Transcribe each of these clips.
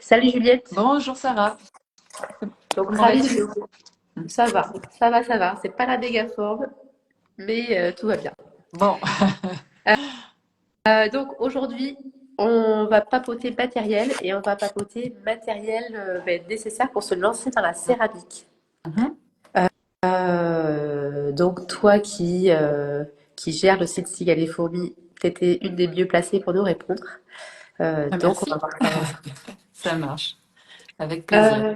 Salut Juliette. Bonjour Sarah, Donc comment ravie vas-tu? de te... Ça va, ça va, ça va. C'est pas la méga forme, mais tout va bien. Bon, Donc aujourd'hui, on va papoter matériel et on va papoter matériel nécessaire pour se lancer dans la céramique. Mhm. Donc toi qui gères le site Cigales et Fourmis, t'étais une des mieux placées pour nous répondre. Donc on va Merci, voir ça ensemble. ça marche, avec plaisir. Euh,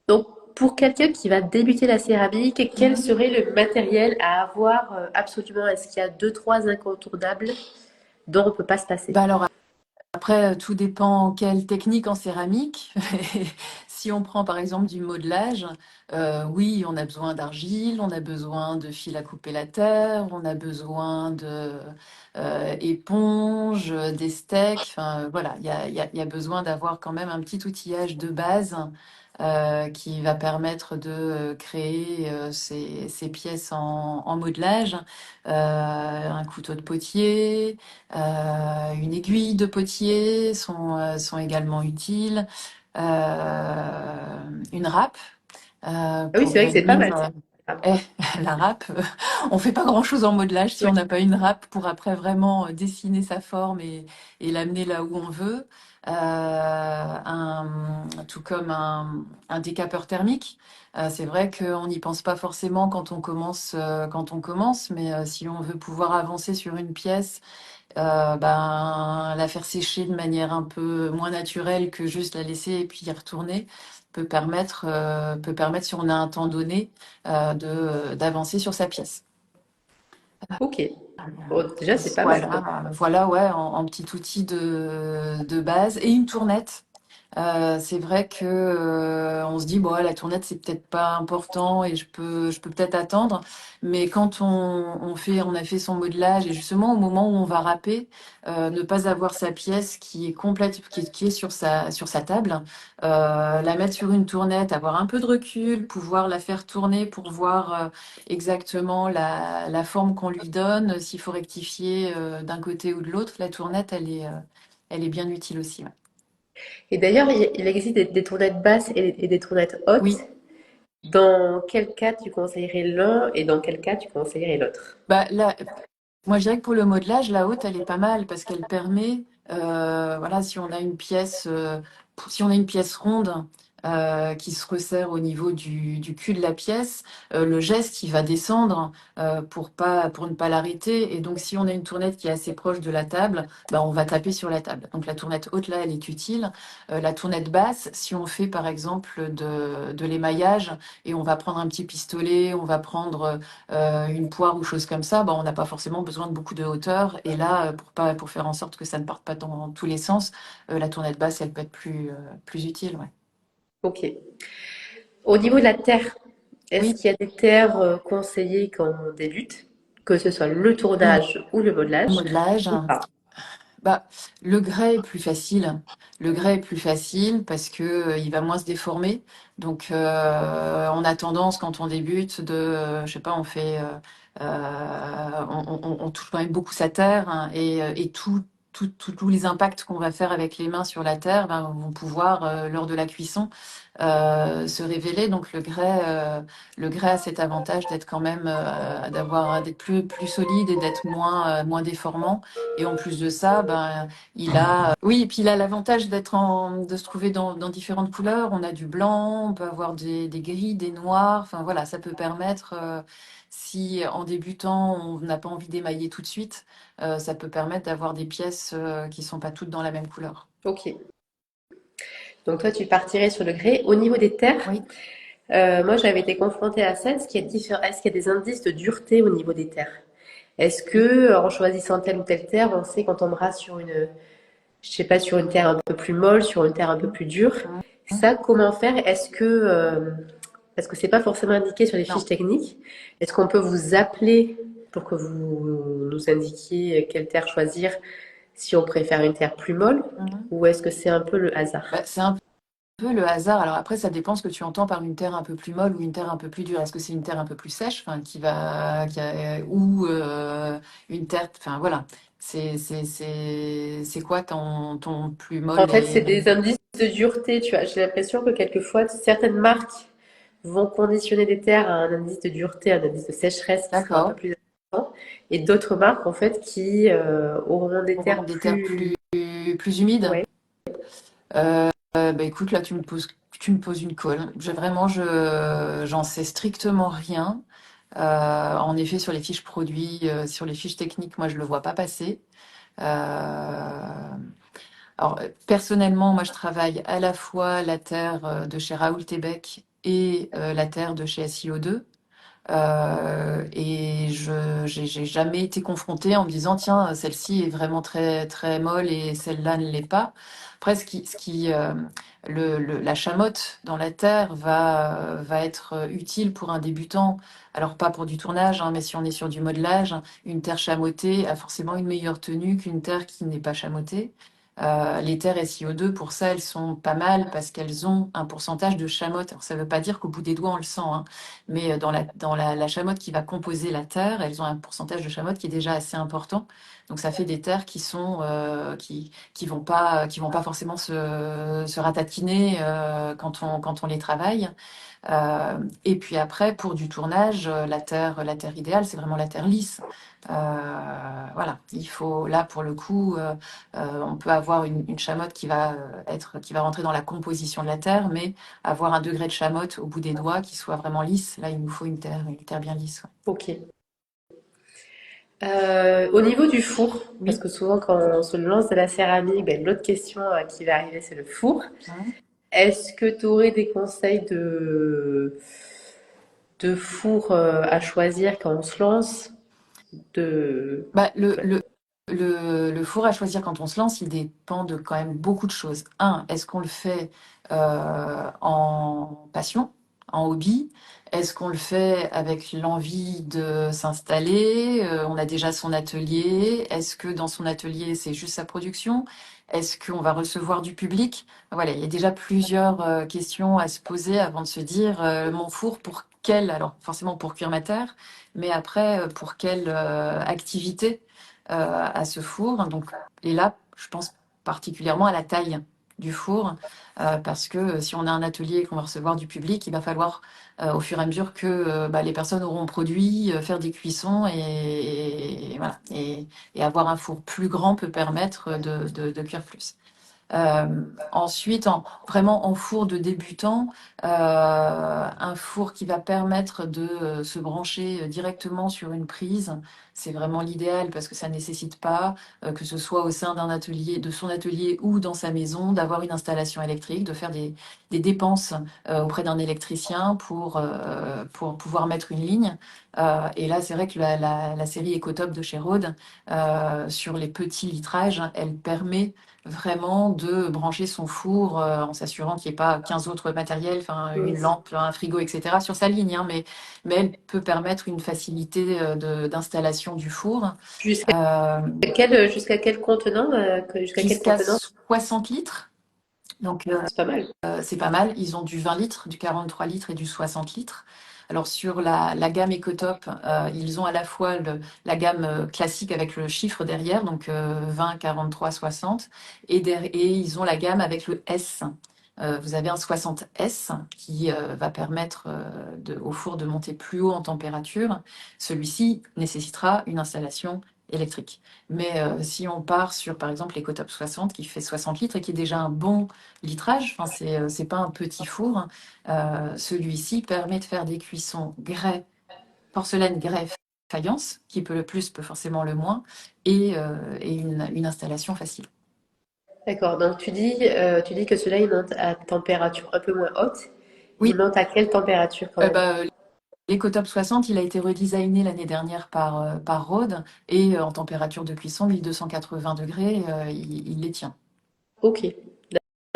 Donc, pour quelqu'un qui va débuter la céramique, quel Mhm. serait le matériel à avoir absolument? Est-ce qu'il y a deux, trois incontournables dont on ne peut pas se passer? Bah alors après, tout dépend quelle technique en céramique. Si on prend par exemple du modelage, oui, on a besoin d'argile, on a besoin de fil à couper la terre, on a besoin de éponges, des steaks. Enfin voilà, il y a besoin d'avoir quand même un petit outillage de base qui va permettre de créer ces pièces en modelage. Un couteau de potier, une aiguille de potier sont également utiles. Une râpe Ah oui, pour c'est vrai que c'est pas venir. mal ça. Ah, Eh, la râpe, on fait pas grand-chose en modelage si ouais. on n'a pas une râpe pour après vraiment dessiner sa forme et l'amener là où on veut. Tout comme un décapeur thermique. C'est vrai qu'on n'y pense pas forcément quand on commence, mais si on veut pouvoir avancer sur une pièce, ben, la faire sécher de manière un peu moins naturelle que juste la laisser et puis y retourner peut permettre, si on a un temps donné, d'avancer sur sa pièce. Ok. Bon, déjà, c'est pas mal. Voilà, ouais, en petit outil de base et une tournette. C'est vrai que on se dit bon, la tournette c'est peut-être pas important et je peux peut-être attendre, mais quand on a fait son modelage et justement au moment où on va râper, ne pas avoir sa pièce qui est complète, qui est sur sa table, la mettre sur une tournette, avoir un peu de recul, pouvoir la faire tourner pour voir exactement la forme qu'on lui donne, s'il faut rectifier d'un côté ou de l'autre, la tournette elle est bien utile aussi. Ouais. Et d'ailleurs, il existe des tournettes basses et des tournettes hautes. Oui. Dans quel cas tu conseillerais l'un et dans quel cas tu conseillerais l'autre? Bah, là, moi, je dirais que pour le modelage, la haute, elle est pas mal parce qu'elle permet, voilà, si on a une pièce ronde qui se resserre au niveau du cul de la pièce, le geste, il va descendre pour ne pas l'arrêter. Et donc, si on a une tournette qui est assez proche de la table, bah, on va taper sur la table. Donc, la tournette haute, là, elle est utile. La tournette basse, si on fait, par exemple, de l'émaillage et on va prendre un petit pistolet, on va prendre une poire ou chose comme ça, bah, on n'a pas forcément besoin de beaucoup de hauteur. Et là, pour faire en sorte que ça ne parte pas dans tous les sens, la tournette basse, elle peut être plus utile. Ouais. Ok. Au niveau de la terre, est-ce Oui, qu'il y a des terres conseillées quand on débute, que ce soit le le tournage ou le modelage, modelage. ou pas? Bah, le grès est plus facile. Le grès est plus facile parce que il va moins se déformer. Donc, on a tendance quand on débute je sais pas, on touche quand même beaucoup sa terre hein, et tous les impacts qu'on va faire avec les mains sur la terre ben, vont pouvoir, lors de la cuisson, se révéler. Donc, le grès a cet avantage d'être quand même, d'être plus solide et d'être moins déformant. Et en plus de ça, ben, oui, et puis il a l'avantage de se trouver dans différentes couleurs. On a du blanc, on peut avoir des gris, des noirs. Enfin voilà, ça peut permettre, si en débutant on n'a pas envie d'émailler tout de suite, ça peut permettre d'avoir des pièces qui sont pas toutes dans la même couleur. Ok. Donc toi, tu partirais sur le grès. Au niveau des terres, Oui. moi j'avais été confrontée à ça. Est-ce qu'il y a des indices de dureté au niveau des terres? Est-ce que en choisissant telle ou telle terre, on sait quand on brasse sur je sais pas, sur une terre un peu plus molle, sur une terre un peu plus dure? Ça, comment faire? Parce que c'est pas forcément indiqué sur les fiches Non. techniques. Est-ce qu'on peut vous appeler pour que vous nous indiquiez quelle terre choisir si on préfère une terre plus molle? Mhm. Ou est-ce que c'est un peu le hasard? Bah, c'est un peu le hasard. Alors après, ça dépend ce que tu entends par une terre un peu plus molle ou une terre un peu plus dure. Est-ce que c'est une terre un peu plus sèche, enfin, ou une terre, enfin voilà. C'est quoi ton plus En molle fait, c'est et des indices de dureté, tu vois, j'ai l'impression que quelquefois, certaines marques vont conditionner des terres à un indice de dureté, un indice de sécheresse qui sera un peu D'accord. plus important, et d'autres marques, en fait, qui auront des Auront terres des terres plus... plus humides. Ouais, Bah écoute, là tu me poses une colle. J'en sais strictement rien. En effet, sur les fiches produits, sur les fiches techniques, moi je le vois pas passer. Euh, Personnellement, moi je travaille à la fois la terre de chez Raoul Tébec et la terre de chez SIO2. Et j'ai jamais été confrontée en me disant, tiens, celle-ci est vraiment très, très molle et celle-là ne l'est pas. Après, la chamotte dans la terre va être utile pour un débutant. Alors, pas pour du tournage, hein, mais si on est sur du modelage, une terre chamottée a forcément une meilleure tenue qu'une terre qui n'est pas chamottée. Les terres SiO2, pour ça, elles sont pas mal parce qu'elles ont un pourcentage de chamotte. Alors, ça ne veut pas dire qu'au bout des doigts, on le sent, hein, mais la chamotte qui va composer la terre, elles ont un pourcentage de chamotte qui est déjà assez important. Donc ça fait des terres qui vont pas forcément se ratatiner quand on les travaille. Et puis après, pour du tournage, la terre idéale, c'est vraiment la terre lisse. Voilà, il faut là pour le coup, on peut avoir une chamotte qui va rentrer dans la composition de la terre, mais avoir un degré de chamotte au bout des doigts qui soit vraiment lisse. Là, il nous faut une terre bien lisse. Ouais. ok. Au niveau du four, parce Oui. que souvent quand on se lance de la céramique, ben, l'autre question qui va arriver, c'est le four. Hein. Est-ce que tu aurais des conseils de four à choisir quand on se lance? De... Bah, le four à choisir quand on se lance, il dépend de quand même beaucoup de choses. Un, est-ce qu'on le fait en passion, en hobby? Est-ce qu'on le fait avec l'envie de s'installer? On a déjà son atelier. Est-ce que dans son atelier, c'est juste sa production? Est-ce qu'on va recevoir du public? Voilà, il y a déjà plusieurs questions à se poser avant de se dire mon four pour quel? Alors forcément pour cuire ma terre, mais après, pour quelle activité à ce four. Donc, et là, je pense particulièrement à la taille du four, parce que si on a un atelier et qu'on va recevoir du public, il va falloir, au fur et à mesure que bah, les personnes auront produit, faire des cuissons et voilà. Et avoir un four plus grand peut permettre de cuire plus. Ensuite, vraiment en four de débutant, un four qui va permettre de se brancher directement sur une prise, c'est vraiment l'idéal parce que ça nécessite pas, que ce soit au sein d'un atelier, de son atelier ou dans sa maison, d'avoir une installation électrique, de faire des dépenses auprès d'un électricien pour pouvoir mettre une ligne. Et là, c'est vrai que la série EcoTop de chez Rode, sur les petits litrages, elle permet vraiment de brancher son four en s'assurant qu'il n'y ait pas 15 autres matériels, enfin une Oui. lampe, un frigo, etc. sur sa ligne, hein, mais elle peut permettre une facilité d'installation du four Jusqu'à euh, jusqu'à quel contenant, jusqu'à quel jusqu'à contenant? 60 litres. Donc C'est pas mal. c'est pas mal. Ils ont du 20 litres, du 43 litres et du 60 litres. Alors sur la gamme EcoTop, ils ont à la fois la gamme classique avec le chiffre derrière, donc 20, 43, 60, et ils ont la gamme avec le S. Vous avez un 60S qui va permettre au four de monter plus haut en température. Celui-ci nécessitera une installation électrique. Mais si on part sur, par exemple, l'EcoTop 60 qui fait 60 litres et qui est déjà un bon litrage, enfin, c'est pas un petit four, hein, celui-ci permet de faire des cuissons grès, porcelaine, grès, faïence, qui peut le plus, peut forcément le moins, et une installation facile. D'accord. Donc tu dis que cela il monte à température un peu moins haute. Il Oui, monte à quelle température quand même? bah, l'EcoTop 60, il a été redesigné l'année dernière par Rode, et en température de cuisson, 1280 degrés, il les tient. Ok,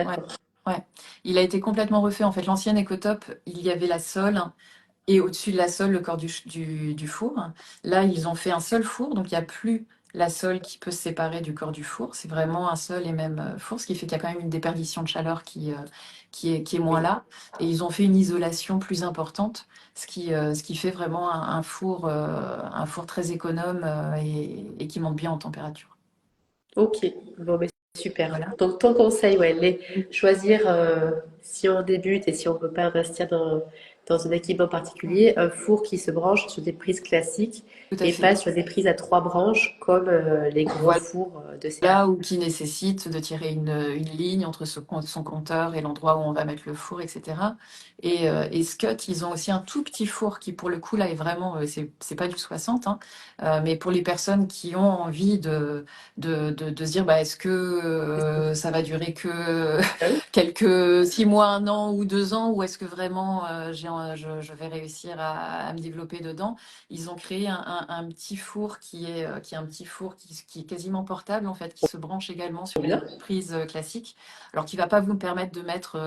Ouais. d'accord. Ouais. Il a été complètement refait. En fait, l'ancienne EcoTop, il y avait la sole et au-dessus de la sole, le corps du four. Là, ils ont fait un seul four, donc il n'y a plus la sole qui peut se séparer du corps du four. C'est vraiment un seul et même four, ce qui fait qu'il y a quand même une déperdition de chaleur qui est moins Oui. là. Et ils ont fait une isolation plus importante, ce qui fait vraiment un four très économe et qui monte bien en température. Ok. Bon, mais super. Voilà. Donc ton conseil, ouais, choisir si on débute et si on ne veut pas investir dans un équipement Mm. particulier, un four qui se branche sur des prises classiques Tout à et fait. pas sur des prises à trois branches comme les gros Voilà. fours de Là céramique. ou qui nécessite de tirer une ligne entre son compteur et l'endroit où on va mettre le four, etc. Et Scott, ils ont aussi un tout petit four qui, pour le coup, là, est vraiment, c'est pas du 60, hein, mais pour les personnes qui ont envie de se dire, bah, est-ce que ça va durer que Ah oui? quelques 6 mois, 1 an ou 2 ans, ou est-ce que vraiment je vais réussir à me développer dedans? Ils ont créé un petit four qui est un petit four qui est quasiment portable en fait, qui se branche également sur Trop une bien. prise classique. Alors qui va pas vous permettre de mettre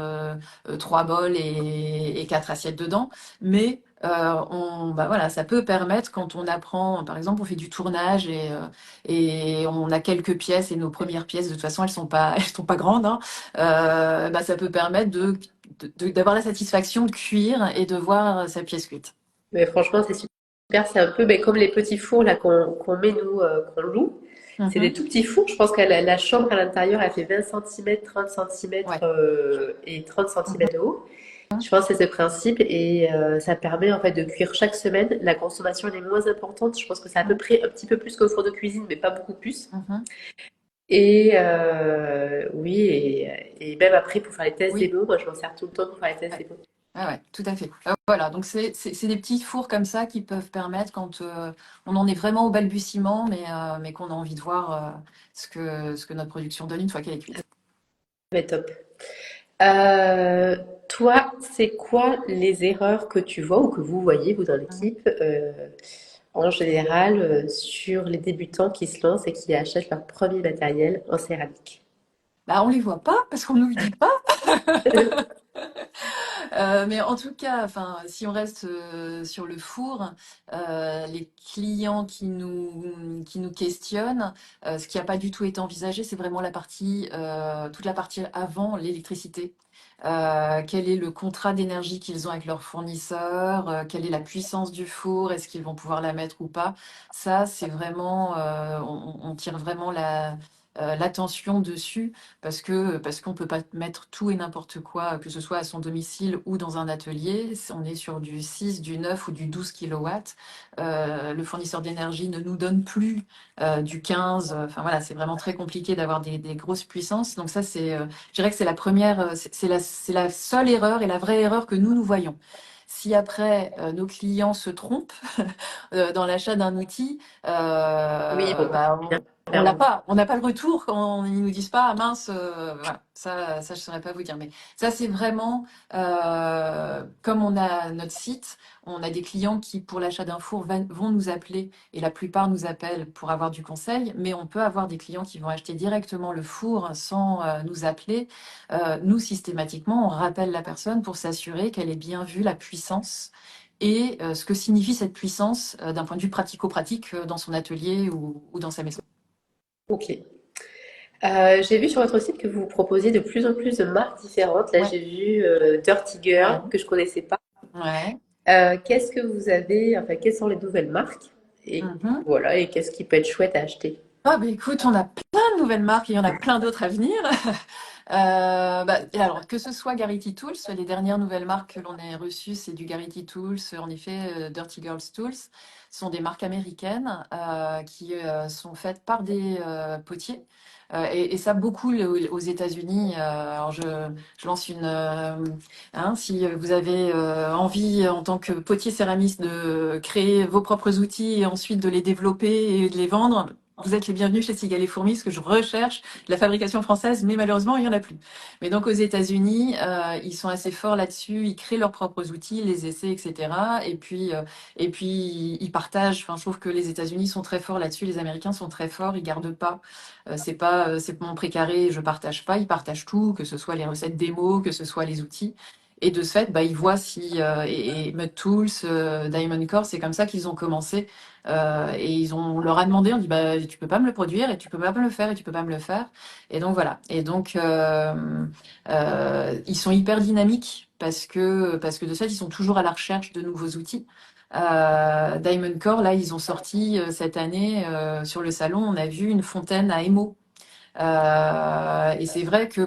3 bols et 4 assiettes dedans, mais bah voilà, ça peut permettre quand on apprend, par exemple, on fait du tournage et on a quelques pièces et nos premières pièces, de toute façon, elles sont pas grandes, hein, bah, ça peut permettre d'avoir la satisfaction de cuire et de voir sa pièce cuite. Mais franchement, c'est super. C'est un peu ben, comme les petits fours là qu'on met nous, qu'on loue. C'est des Mhm. tout petits fours. Je pense que la chambre à l'intérieur, elle fait 20 centimètres, 30 centimètres Ouais. et 30 Mhm. centimètres de haut. Je pense que c'est ce principe et ça permet en fait de cuire chaque semaine. La consommation elle est moins importante. Je pense que c'est à peu près un petit peu plus qu'au four de cuisine, mais pas beaucoup plus. Mhm. Et oui, et même après pour faire les tests Oui, démo, moi je m'en sers tout le temps pour faire les tests ouais. démo. Ouais, ouais, tout à fait. Voilà, donc c'est des petits fours comme ça qui peuvent permettre quand on en est vraiment au balbutiement, mais qu'on a envie de voir ce que notre production donne une fois qu'elle est cuite. Mais top. Euh, Toi, c'est quoi les erreurs que tu vois ou que vous voyez, vous dans Mhm. l'équipe, en général, sur les débutants qui se lancent et qui achètent leur premier matériel en céramique? Bah, on les voit pas parce qu'on nous le dit pas. Mais en tout cas, enfin, si on reste sur le four, les clients qui nous questionnent, ce qui n'a pas du tout été envisagé, c'est vraiment toute la partie avant l'électricité. Quel est le contrat d'énergie qu'ils ont avec leur fournisseur? Quelle est la puissance du four? Est-ce qu'ils vont pouvoir la mettre ou pas? Ça, c'est vraiment, on tire vraiment l'attention dessus parce qu'on peut pas mettre tout et n'importe quoi, que ce soit à son domicile ou dans un atelier. On est sur du 6, du 9 ou du 12 kilowatts. Le fournisseur d'énergie ne nous donne plus du 15. Enfin voilà, c'est vraiment très compliqué d'avoir des grosses puissances. Donc ça, je dirais que c'est la première, c'est la seule erreur et la vraie erreur que nous voyons. Si après nos clients se trompent dans l'achat d'un outil, Oui, bon, bah, bien, clairement. on n'a pas le retour quand ils nous disent pas ah, mince, voilà, ça je saurais pas vous dire, mais ça c'est vraiment comme on a notre site, on a des clients qui pour l'achat d'un four vont nous appeler et la plupart nous appellent pour avoir du conseil, mais on peut avoir des clients qui vont acheter directement le four sans nous appeler. Nous systématiquement on rappelle la personne pour s'assurer qu'elle ait bien vu la puissance et ce que signifie cette puissance d'un point de vue pratico-pratique dans son atelier ou dans sa maison. Ok. J'ai vu sur votre site que vous proposiez de plus en plus de marques différentes. Là, Ouais, j'ai vu Dirty ouais, Girl, que je connaissais pas. ouais. Qu'est-ce que vous avez, enfin, quelles sont les nouvelles marques? Et Mhm. voilà, et qu'est-ce qui peut être chouette à acheter? Ah bah écoute, on a plein de nouvelles marques et il y en a plein d'autres à venir. Bah, et alors, que ce soit Garrity Tools, les dernières nouvelles marques que l'on ait reçues, c'est du Garrity Tools, en effet, Dirty Girls Tools. Ce sont des marques américaines qui sont faites par des potiers. Et ça, beaucoup aux États-Unis. Alors, je lance si vous avez envie, en tant que potier céramiste, de créer vos propres outils et ensuite de les développer et de les vendre, vous êtes les bienvenus chez Cigale et Fourmis, parce que je recherche de la fabrication française, mais malheureusement, il n'y en a plus. Mais donc, aux États-Unis, ils sont assez forts là-dessus. Ils créent leurs propres outils, les essais, etc. Et puis ils partagent. Enfin, je trouve que les États-Unis sont très forts là-dessus. Les Américains sont très forts. Ils gardent pas. C'est pas, c'est mon précaré, je partage pas. Ils partagent tout, que ce soit les recettes démo, que ce soit les outils. Et de ce fait, bah, ils voient si et Mud Tools, Diamond Core, c'est comme ça qu'ils ont commencé. Et on leur a demandé, on dit bah tu peux pas me le produire et tu peux pas me le faire et tu peux pas me le faire. Et donc voilà. Et donc ils sont hyper dynamiques parce que de ce fait ils sont toujours à la recherche de nouveaux outils. Diamond Core là ils ont sorti cette année sur le salon on a vu une fontaine à émaux. Et c'est vrai que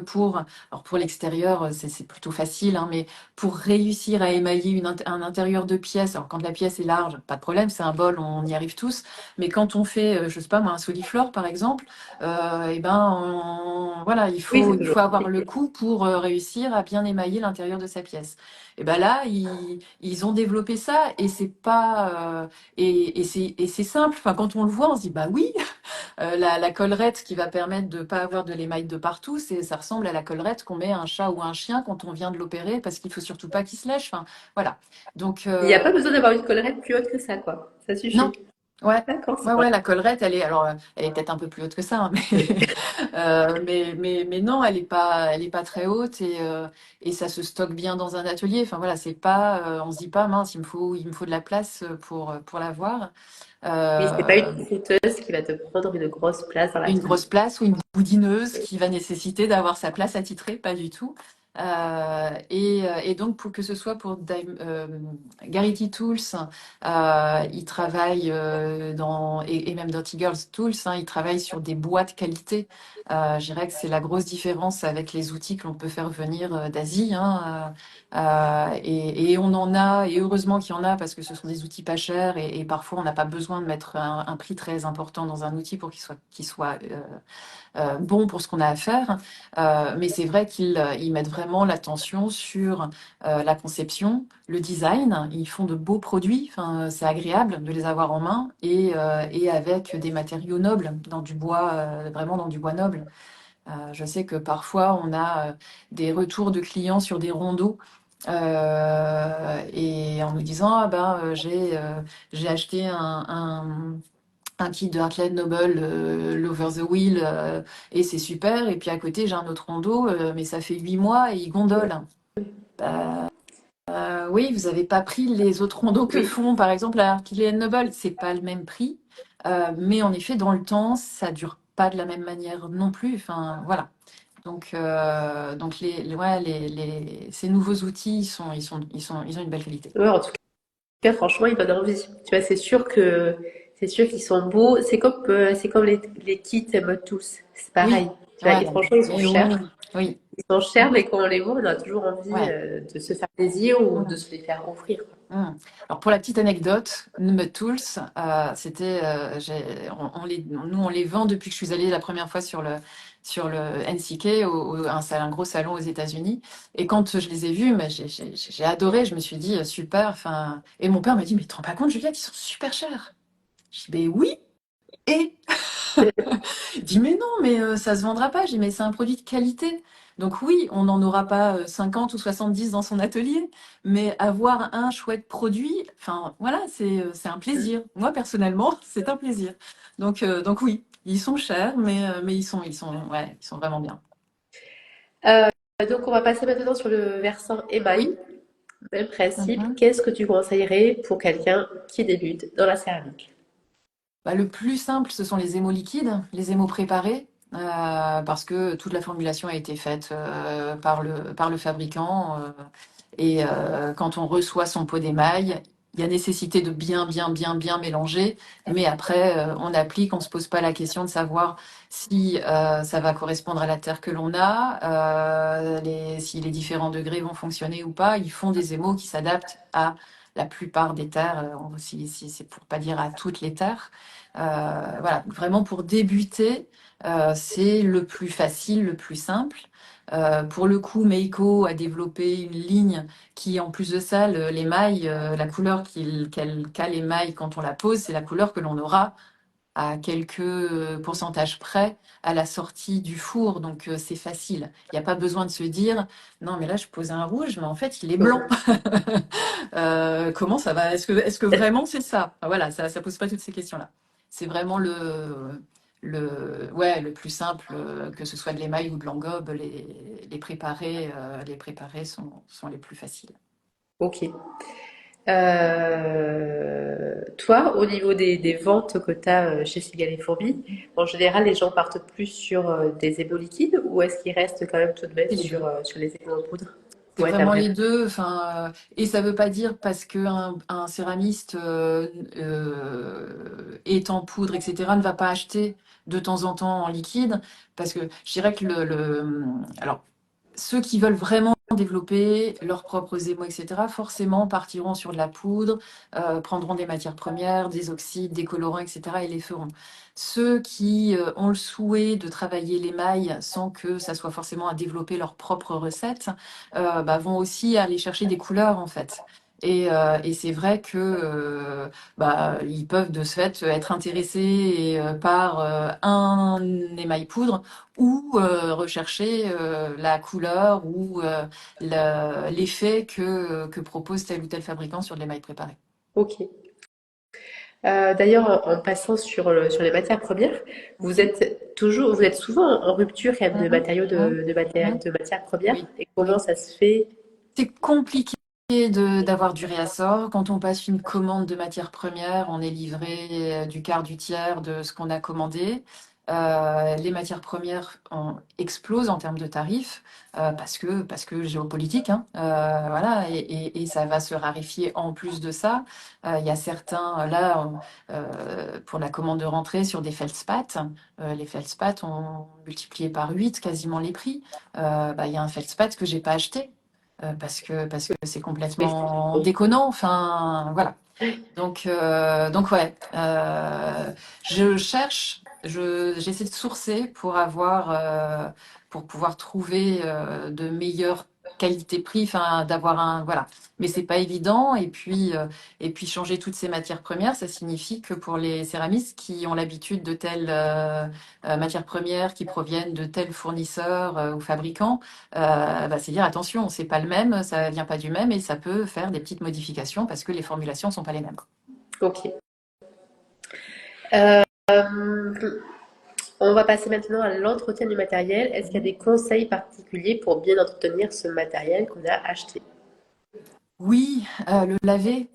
alors pour l'extérieur, c'est plutôt facile, hein, mais pour réussir à émailler un intérieur de pièce, alors quand la pièce est large, pas de problème, c'est un bol, on y arrive tous. Mais quand on fait, je sais pas moi, un soliflore par exemple, et ben, voilà, Oui, c'est il toujours faut avoir le compliqué. coup pour réussir à bien émailler l'intérieur de sa pièce. Et ben là, ils ont développé ça et c'est pas et c'est simple. Enfin, quand on le voit, on se dit bah oui, la collerette qui va permettre de pas avoir de l'émail de partout, ça ressemble à la collerette qu'on met à un chat ou à un chien quand on vient de l'opérer parce qu'il faut surtout pas qu'il se lèche. Enfin, voilà. Donc Il n'y a pas besoin d'avoir une collerette plus haute que ça, quoi. Ça non, suffit. ouais. D'accord, Ouais, c'est ouais, vrai. la collerette, elle est peut-être un peu plus haute que ça, hein, mais non, elle est pas très haute et ça se stocke bien dans un atelier. Enfin voilà, c'est pas, on se dit pas mince, il me faut de la place pour l'avoir. Oui, c'est pas Euh, une croûteuse qui va te prendre une grosse place dans une l'atelier. grosse place ou une boudineuse qui va nécessiter d'avoir sa place attitrée, pas du tout. Et donc, pour que ce soit pour Garrity Tools, ils travaillent et même Dirty Girls Tools, hein, ils travaillent sur des boîtes qualité. Je dirais que c'est la grosse différence avec les outils que l'on peut faire venir d'Asie. Hein, et on en a, et heureusement qu'il y en a parce que ce sont des outils pas chers et parfois on n'a pas besoin de mettre un prix très important dans un outil pour qu'il soit bon pour ce qu'on a à faire. Mais c'est vrai ils mettent vraiment l'attention sur la conception, le design. Ils font de beaux produits. Enfin, c'est agréable de les avoir en main et avec des matériaux nobles, dans du bois, vraiment dans du bois noble. Je sais que parfois on a des retours de clients sur des rondeaux. Et en nous disant ah ben j'ai acheté un kit de Heartland Noble, l'Over the Wheel, et c'est super. Et puis à côté, j'ai un autre rondeau, mais ça fait 8 mois et il gondole. Oui, vous n'avez pas pris les autres rondeaux que Oui. font, par exemple, la Heartland Noble. C'est pas le même prix, mais en effet, dans le temps, ça dure pas de la même manière non plus. Enfin, voilà. Donc ouais, ces nouveaux outils, ils ont une belle qualité. Ouais, en tout cas, franchement, ils donnent envie. Tu vois, c'est sûr qu'ils sont beaux. C'est comme les kits Mode Tools. C'est Oui, pareil. Tu vois, ouais, et franchement, ils sont mais oui, chers. oui, Ils sont chers, mais quand on les voit, on a toujours envie ouais. de se faire plaisir ou de Mm. se les faire offrir. Hmm. Alors pour la petite anecdote, Number Tools, c'était, nous on les vend depuis que je suis allée la première fois sur le NCK, un gros salon aux États-Unis. Et quand je les ai vus, mais j'ai adoré. Je me suis dit super. Enfin, et mon père m'a dit mais tu te rends pas compte, Juliette, ils sont super chers. Je dis ben oui. Et il dit mais non, mais ça se vendra pas. J'ai dit mais c'est un produit de qualité. Donc oui, on n'en aura pas 50 ou 70 dans son atelier, mais avoir un chouette produit, enfin voilà, c'est un plaisir. Moi personnellement, c'est un plaisir. Donc oui, ils sont chers, mais ouais, ils sont vraiment bien. Euh, donc, on va passer maintenant sur le versant émail. Oui. Même principe. Mhm. Qu'est-ce que tu conseillerais pour quelqu'un qui débute dans la céramique? Bah, le plus simple, ce sont les émaux liquides, les émaux préparés, parce que toute la formulation a été faite par le fabricant. Quand on reçoit son pot d'émail, il y a nécessité de bien mélanger. Mais après, on applique, on ne se pose pas la question de savoir si ça va correspondre à la terre que l'on a, si les différents degrés vont fonctionner ou pas. Ils font des émaux qui s'adaptent à la plupart des terres, si c'est pour pas dire à toutes les terres. Voilà, vraiment pour débuter, c'est le plus facile, le plus simple. Pour le coup, Meiko a développé une ligne qui, en plus de ça, l'émail, la couleur qu'a l'émail quand on la pose, c'est la couleur que l'on aura à quelques pourcentages près à la sortie du four. Donc c'est facile. Il n'y a pas besoin de se dire, non, mais là, je pose un rouge, mais en fait, il est blanc. Comment ça va? Est-ce que vraiment c'est ça? Ah, voilà, ça pose pas toutes ces questions-là. C'est vraiment ouais, le plus simple, que ce soit de l'émail ou de l'engobe, les préparés sont les plus faciles. Ok. Toi, au niveau des ventes que tu as chez Cigale et Fourmi, en général, les gens partent plus sur des ébaux liquides ou est-ce qu'ils restent quand même tout de même C'est les deux. sur les ébaux en poudre? C'est Ouais, vraiment les deux. Enfin, et ça veut pas dire parce que un céramiste est en poudre, etc., ne va pas acheter de temps en temps en liquide. Parce que je dirais que alors, ceux qui veulent vraiment développer leurs propres émaux, etc., forcément partiront sur de la poudre, prendront des matières premières, des oxydes, des colorants, etc., et les feront. Ceux qui ont le souhait de travailler l'émail sans que ça soit forcément à développer leur propre recette, bah, vont aussi aller chercher des couleurs, en fait. Et c'est vrai que bah, ils peuvent de ce fait être intéressés par un émail poudre ou rechercher la couleur ou l'effet que propose tel ou tel fabricant sur de l'émail préparé. Ok. D'ailleurs, en passant sur les matières premières, vous êtes souvent en rupture quand même de Mhm, matériaux mhm, mhm. de matières premières. Oui, Et comment oui. ça se fait? C'est compliqué d'avoir du réassort. Quand on passe une commande de matières premières, on est livré du quart du tiers de ce qu'on a commandé. Les matières premières explosent en termes de tarifs parce que géopolitique, hein. Voilà, et ça va se raréfier en plus de ça. Il y a certains, là, pour la commande de rentrée sur des feldspaths, les feldspaths ont multiplié par 8 quasiment les prix. Bah, il y a un feldspath que j'ai pas acheté parce que c'est Mais complètement déconnant. Enfin, voilà. Donc ouais, je cherche, j'essaie de sourcer pour pouvoir trouver de meilleures qualités-prix, enfin d'avoir un voilà. Mais c'est pas évident. Et puis changer toutes ces matières premières, ça signifie que pour les céramistes qui ont l'habitude de telles matières premières qui proviennent de tels fournisseurs ou fabricants, bah, c'est dire attention, c'est pas le même, ça vient pas du même et ça peut faire des petites modifications parce que les formulations sont pas les mêmes. ok. Euh, on va passer maintenant à l'entretien du matériel. Est-ce qu'il y a des conseils particuliers pour bien entretenir ce matériel qu'on a acheté? Oui, le laver,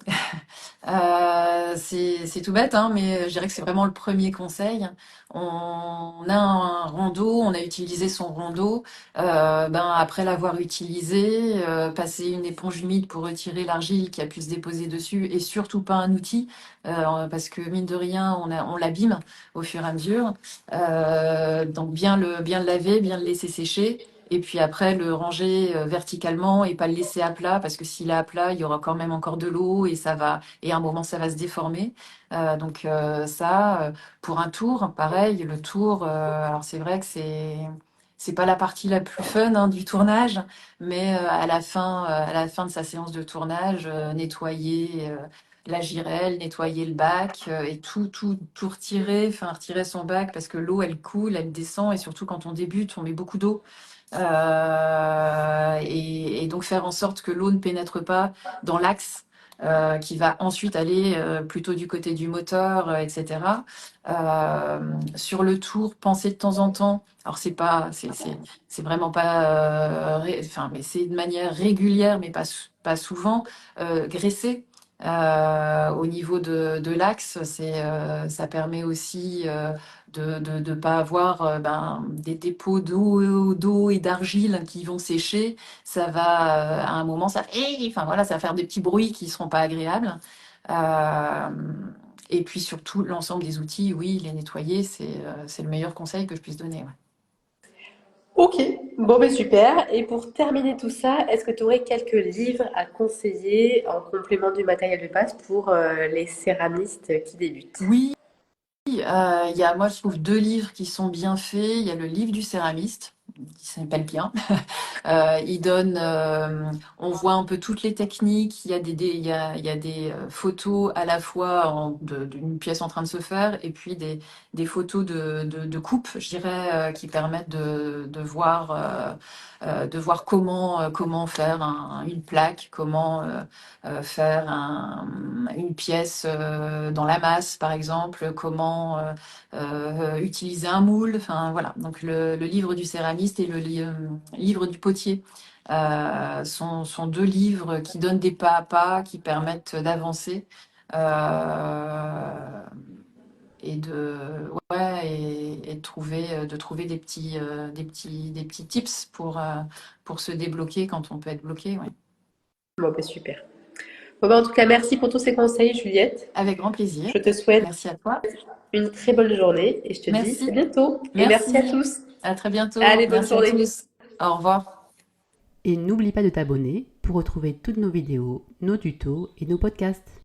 c'est tout bête, hein, mais je dirais que c'est vraiment le premier conseil. On a un rando, on a utilisé son rando, ben, après l'avoir utilisé, passer une éponge humide pour retirer l'argile qui a pu se déposer dessus et surtout pas un outil, parce que mine de rien, on l'abîme au fur et à mesure. Donc bien le laver, bien le laisser sécher. Et puis après, le ranger verticalement et pas le laisser à plat, parce que s'il est à plat, il y aura quand même encore de l'eau et à un moment, ça va se déformer. Pour un tour, pareil, le tour, alors c'est vrai que c'est pas la partie la plus fun hein, du tournage, mais à la fin de sa séance de tournage, nettoyer la girelle, nettoyer le bac et tout retirer, enfin retirer son bac parce que l'eau elle coule, elle descend et surtout quand on débute, on met beaucoup d'eau. Et donc faire en sorte que l'eau ne pénètre pas dans l'axe qui va ensuite aller plutôt du côté du moteur, etc. Sur le tour, penser de temps en temps. Alors c'est vraiment pas, enfin, mais c'est de manière régulière, mais pas souvent, graisser. Au niveau de l'axe, ça permet aussi de pas avoir ben, des dépôts d'eau et d'argile qui vont sécher. Ça va, à un moment, enfin voilà, ça va faire des petits bruits qui seront pas agréables. Euh, et puis surtout, l'ensemble des outils, oui, les nettoyer, c'est le meilleur conseil que je puisse donner. Ouais. Ok, bon ben super. Et pour terminer tout ça, est-ce que tu aurais quelques livres à conseiller en complément du matériel de base pour les céramistes qui débutent? Oui, moi, je trouve deux livres qui sont bien faits. Il y a le livre du céramiste, qui s'appelle bien. On voit un peu toutes les techniques. Il y a des photos à la fois d'une pièce en train de se faire et puis des photos de coupe, je dirais, qui permettent de voir comment faire une plaque, comment faire une pièce dans la masse, par exemple, comment utiliser un moule. Enfin, voilà. Donc, le livre du céramiste et livre du potier sont deux livres qui donnent des pas à pas, qui permettent d'avancer. Euh, et de ouais et de trouver des petits tips pour se débloquer quand on peut être bloqué. Ouais. Bon, bah, super. Bon, bah, en tout cas, merci pour tous ces conseils, Juliette. Avec grand plaisir. Je te souhaite Merci à toi. une très bonne journée et je te dis à Merci. bientôt. Et merci à Merci. tous. À très bientôt. Allez, bonne Merci à journée. tous. Au revoir. Et n'oublie pas de t'abonner pour retrouver toutes nos vidéos, nos tutos et nos podcasts.